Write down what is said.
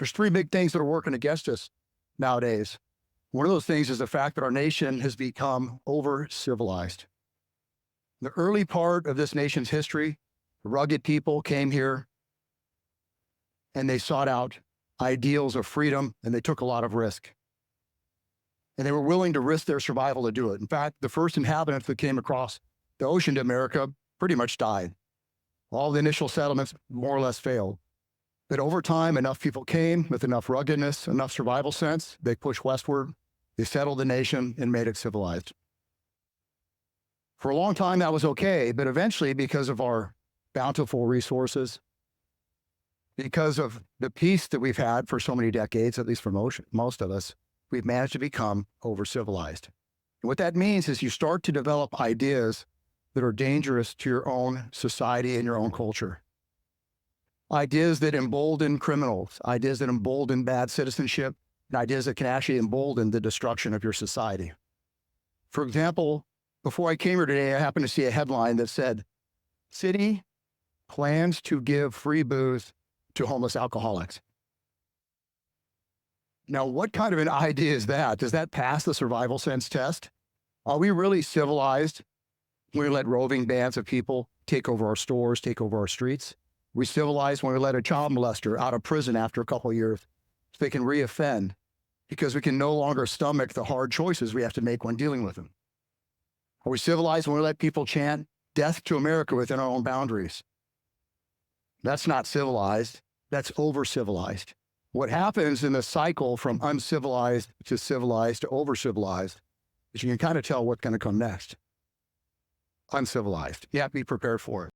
There's three big things that are working against us nowadays. One of those things is the fact that our nation has become over-civilized. The early part of this nation's history, rugged people came here and they sought out ideals of freedom, and they took a lot of risk. And they were willing to risk their survival to do it. In fact, the first inhabitants that came across the ocean to America pretty much died. All the initial settlements more or less failed. But over time, enough people came with enough ruggedness, enough survival sense, they pushed westward, they settled the nation and made it civilized. For a long time, that was okay, but eventually, because of our bountiful resources, because of the peace that we've had for so many decades, at least for most of us, we've managed to become over-civilized. And what that means is you start to develop ideas that are dangerous to your own society and your own culture. Ideas that embolden criminals, ideas that embolden bad citizenship, and ideas that can actually embolden the destruction of your society. For example, before I came here today, I happened to see a headline that said, "City plans to give free booze to homeless alcoholics." Now, what kind of an idea is that? Does that pass the survival sense test? Are we really civilized when we let roving bands of people take over our stores, take over our streets? We civilized when we let a child molester out of prison after a couple of years so they can reoffend because we can no longer stomach the hard choices we have to make when dealing with them? Are we civilized when we let people chant "Death to America" within our own boundaries? That's not civilized. That's over-civilized. What happens in the cycle from uncivilized to over-civilized is you can kind of tell what's going to come next. Uncivilized. You have to be prepared for it.